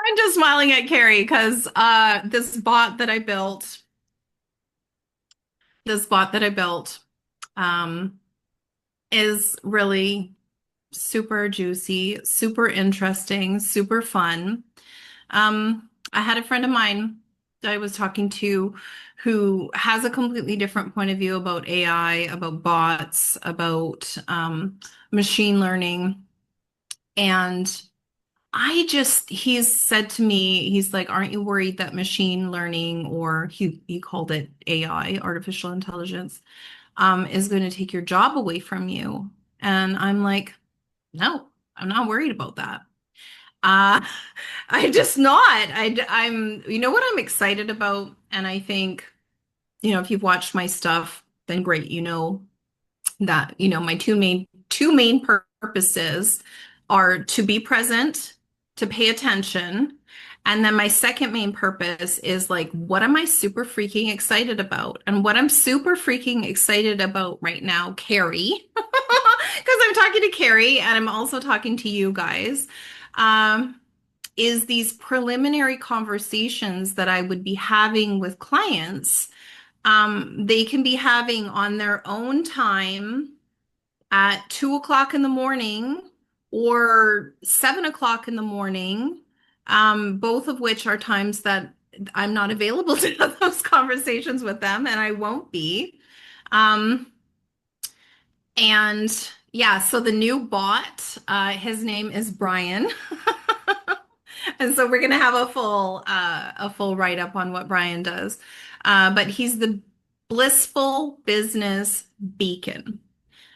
I'm just smiling at Carrie because this bot that I built, um, is really super juicy, super interesting, super fun. I had a friend of mine that I was talking to who has a completely different point of view about AI, about bots, about machine learning. And he's said to me, he's like, aren't you worried that machine learning, or he called it AI, artificial intelligence, is going to take your job away from you? And I'm like, no, I'm not worried about that. Uh, I'm just not. You know what I'm excited about? And I think, if you've watched my stuff, then great. You know that, my two main purposes are to be present, to pay attention. And then my second main purpose is like, what am I super freaking excited about? And what I'm super freaking excited about right now, Carrie, because I'm talking to Carrie and I'm also talking to you guys, um, is these preliminary conversations that I would be having with clients. They can be having on their own time at 2 o'clock in the morning or 7 o'clock in the morning, both of which are times that I'm not available to have those conversations with them, and I won't be. Um, and yeah, so the new bot, his name is Bryan. And so we're going to have a full write up on what Bryan does. But he's the blissful business beacon.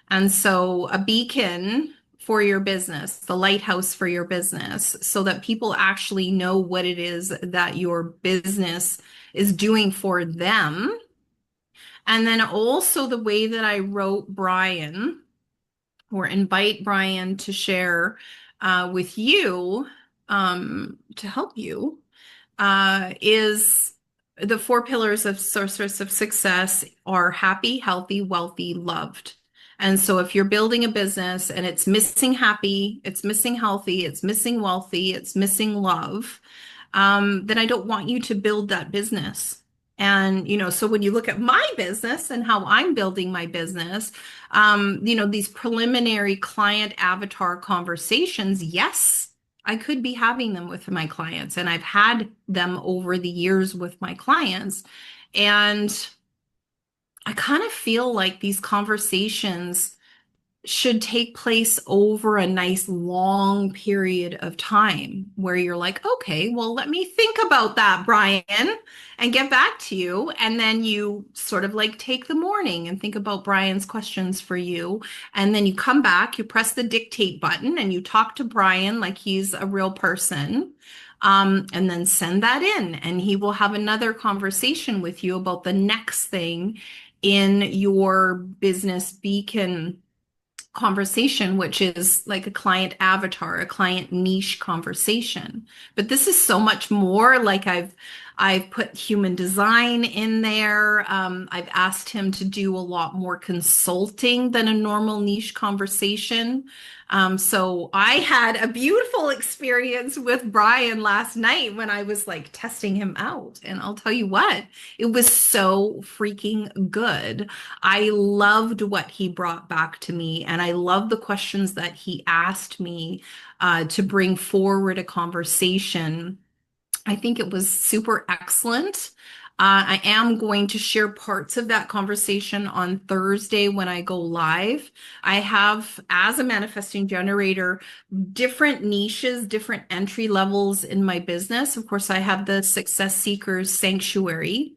And so a beacon for your business, the lighthouse for your business, so that people actually know what it is that your business is doing for them. And then also the way that I wrote Bryan, or invite Bryan to share with you, to help you, is the four pillars of sources of success are happy, healthy, wealthy, loved. And so if you're building a business and it's missing happy, it's missing healthy, it's missing wealthy, it's missing love, then I don't want you to build that business. And, so when you look at my business and how I'm building my business, these preliminary client avatar conversations, yes, I could be having them with my clients, and I've had them over the years with my clients. And I kind of feel like these conversations should take place over a nice long period of time where you're like, okay, well, let me think about that, Bryan, and get back to you. And then you sort of like take the morning and think about Bryan's questions for you. And then you come back, you press the dictate button, and you talk to Bryan like he's a real person. And then send that in, and he will have another conversation with you about the next thing in your business beacon conversation, which is like a client avatar, a client niche conversation. But this is so much more. Like I've put human design in there. I've asked him to do a lot more consulting than a normal niche conversation. So I had a beautiful experience with Bryan last night when I was like testing him out. And I'll tell you what, it was so freaking good. I loved what he brought back to me, and I love the questions that he asked me to bring forward a conversation. I think it was super excellent. I am going to share parts of that conversation on Thursday when I go live. I have, as a manifesting generator, different niches, different entry levels in my business. Of course, I have the Success Seekers Sanctuary,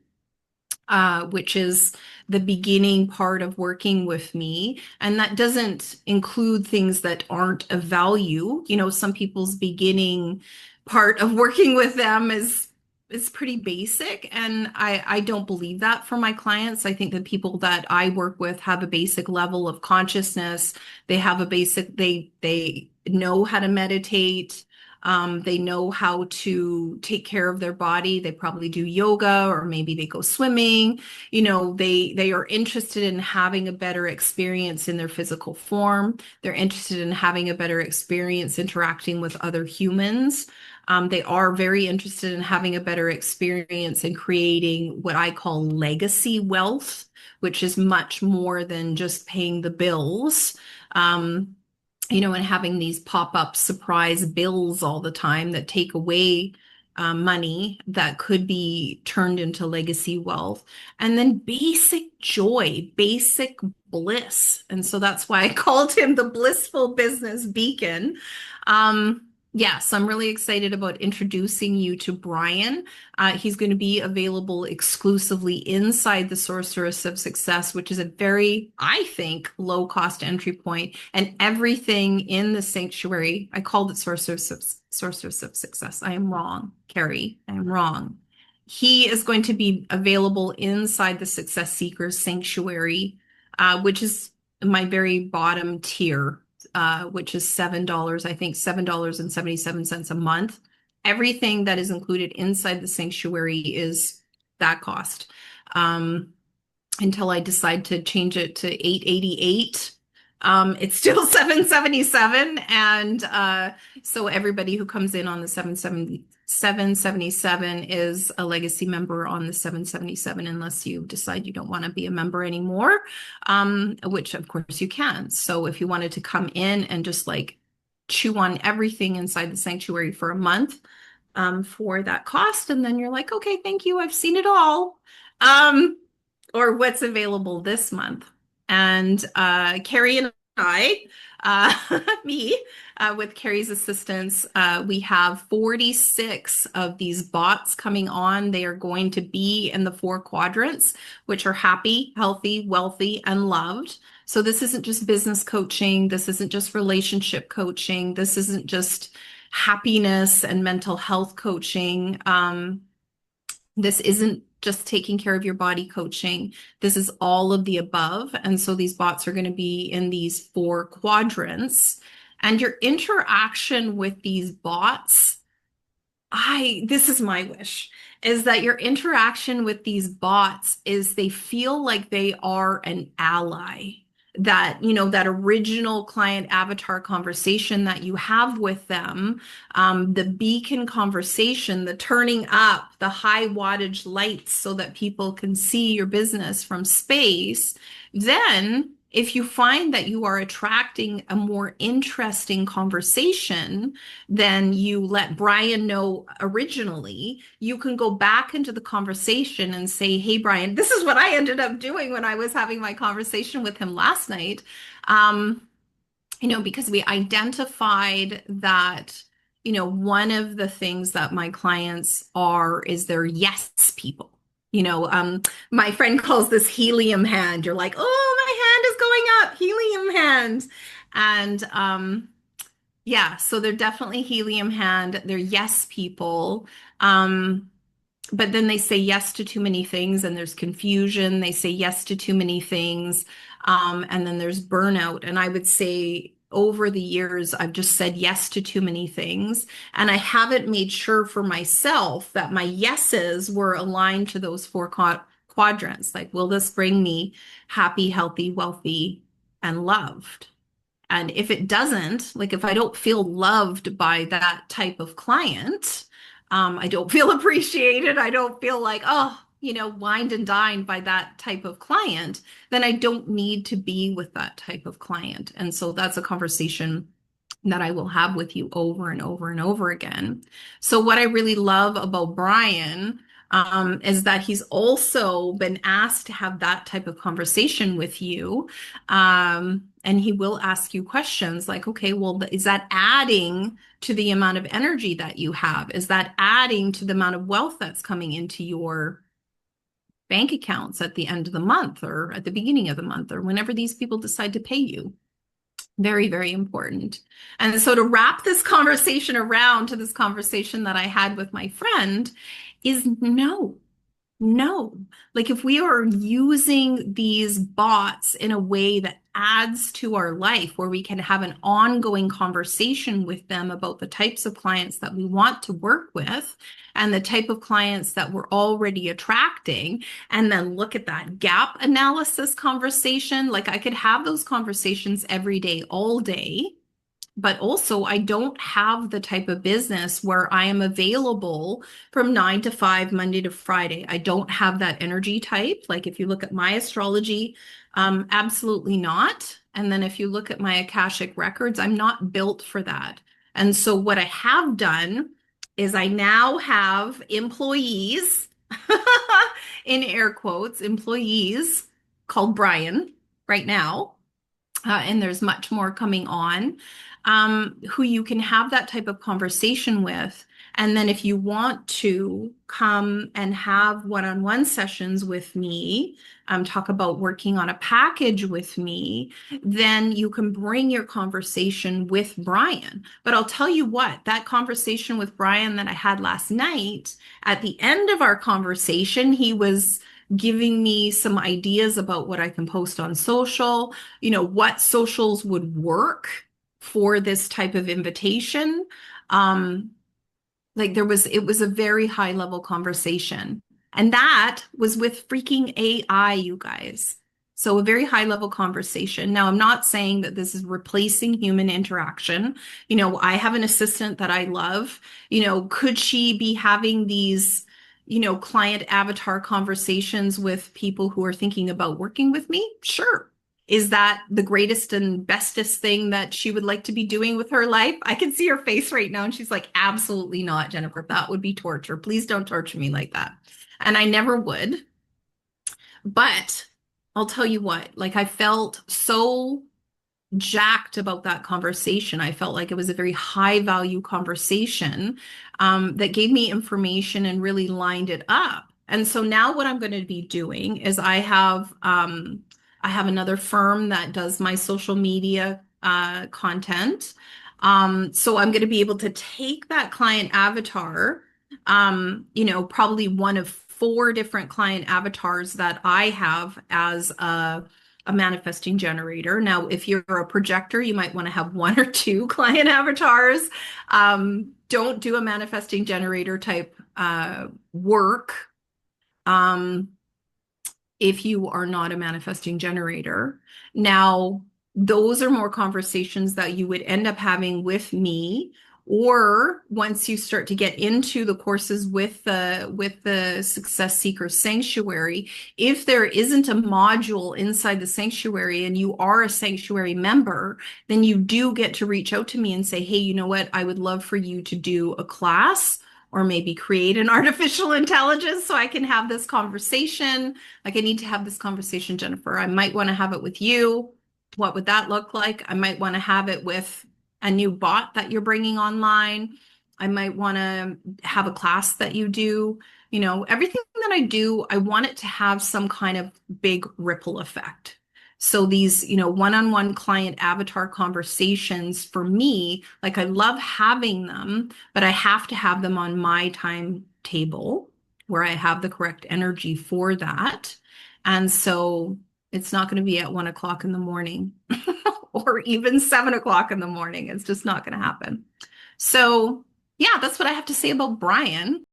which is the beginning part of working with me. And that doesn't include things that aren't of value. Some people's beginning part of working with them is pretty basic. And I don't believe that for my clients. I think the people that I work with have a basic level of consciousness. They have they know how to meditate. They know how to take care of their body. They probably do yoga, or maybe they go swimming. They are interested in having a better experience in their physical form. They're interested in having a better experience interacting with other humans. They are very interested in having a better experience in creating what I call legacy wealth, which is much more than just paying the bills. Um, and having these pop-up surprise bills all the time that take away money that could be turned into legacy wealth. And then basic joy, basic bliss. And so that's why I called him the blissful business beacon. Yes, I'm really excited about introducing you to Bryan. He's going to be available exclusively inside the Sorceress of Success, which is a very, I think, low cost entry point. And everything in the sanctuary, I called it Sorceress of Success. I am wrong, Carrie. I am wrong. He is going to be available inside the Success Seekers Sanctuary, which is my very bottom tier, which is $7, I think $7.77 a month. Everything that is included inside the sanctuary is that cost. Until I decide to change it to $888. It's still $777. And so everybody who comes in on the 777 is a legacy member on the 777, unless you decide you don't want to be a member anymore, which of course you can. So if you wanted to come in and just like chew on everything inside the sanctuary for a month, for that cost, and then you're like, okay, thank you, I've seen it all. Or what's available this month. And Carrie and I, me, with Carrie's assistance, we have 46 of these bots coming on. They are going to be in the 4 quadrants, which are happy, healthy, wealthy, and loved. So this isn't just business coaching. This isn't just relationship coaching. This isn't just happiness and mental health coaching. This isn't just taking care of your body coaching. This is all of the above. And so these bots are going to be in these 4 quadrants. And your interaction with these bots, this is my wish, is that your interaction with these bots is they feel like they are an ally. That, that original client avatar conversation that you have with them, the beacon conversation, the turning up the high wattage lights so that people can see your business from space. Then if you find that you are attracting a more interesting conversation than you let Bryan know originally, you can go back into the conversation and say, hey, Bryan, this is what I ended up doing when I was having my conversation with him last night. Because we identified that, one of the things that my clients is they're yes people. My friend calls this helium hand. You're like, oh, my hand is going up, helium hand. And yeah, so they're definitely helium hand. They're yes people. But then they say yes to too many things and there's confusion. They say yes to too many things. And then there's burnout. And I would say over the years, I've just said yes to too many things. And I haven't made sure for myself that my yeses were aligned to those 4 quadrants. Like, will this bring me happy, healthy, wealthy, and loved? And if it doesn't, like if I don't feel loved by that type of client, I don't feel appreciated, I don't feel like, wined and dined by that type of client, then I don't need to be with that type of client. And so that's a conversation that I will have with you over and over and over again. So what I really love about Bryan is that he's also been asked to have that type of conversation with you. And he will ask you questions like, okay, well, is that adding to the amount of energy that you have? Is that adding to the amount of wealth that's coming into your bank accounts at the end of the month or at the beginning of the month or whenever these people decide to pay you? Very, very important. And so to wrap this conversation around to this conversation that I had with my friend is no. No. Like if we are using these bots in a way that adds to our life, where we can have an ongoing conversation with them about the types of clients that we want to work with and the type of clients that we're already attracting, and then look at that gap analysis conversation. Like I could have those conversations every day, all day. But also, I don't have the type of business where I am available from 9 to 5, Monday to Friday. I don't have that energy type. Like if you look at my astrology, absolutely not. And then if you look at my Akashic records, I'm not built for that. And so what I have done is I now have employees, in air quotes, employees called Bryan right now, and there's much more coming on, who you can have that type of conversation with. And then if you want to come and have one-on-one sessions with me, talk about working on a package with me, then you can bring your conversation with Bryan. But I'll tell you what, that conversation with Bryan that I had last night, at the end of our conversation, he was giving me some ideas about what I can post on social, what socials would work for this type of invitation. Um, like it was a very high level conversation. And that was with freaking AI, you guys. So a very high level conversation. Now, I'm not saying that this is replacing human interaction. I have an assistant that I love. Could she be having these, client avatar conversations with people who are thinking about working with me? Sure. Is that the greatest and bestest thing that she would like to be doing with her life? I can see her face right now, and she's like, absolutely not, Jennifer. That would be torture. Please don't torture me like that. And I never would. But I'll tell you what, like I felt so jacked about that conversation. I felt like it was a very high value conversation, that gave me information and really lined it up. And so now what I'm going to be doing is I have another firm that does my social media content. So I'm going to be able to take that client avatar, probably one of four different client avatars that I have as a manifesting generator. Now, if you're a projector, you might want to have one or two client avatars. Don't do a manifesting generator type work if you are not a manifesting generator. Now, those are more conversations that you would end up having with me, or once you start to get into the courses with the Success Seeker Sanctuary, if there isn't a module inside the sanctuary and you are a sanctuary member, then you do get to reach out to me and say, hey, you know what? I would love for you to do a class or maybe create an artificial intelligence so I can have this conversation. Like I need to have this conversation, Jennifer. I might want to have it with you. What would that look like? I might want to have it with a new bot that you're bringing online. I might want to have a class that you do. Everything that I do, I want it to have some kind of big ripple effect. So these, one-on-one client avatar conversations for me, like I love having them, but I have to have them on my timetable where I have the correct energy for that. And so it's not going to be at 1 o'clock in the morning or even 7 o'clock in the morning. It's just not going to happen. So, yeah, that's what I have to say about Bryan.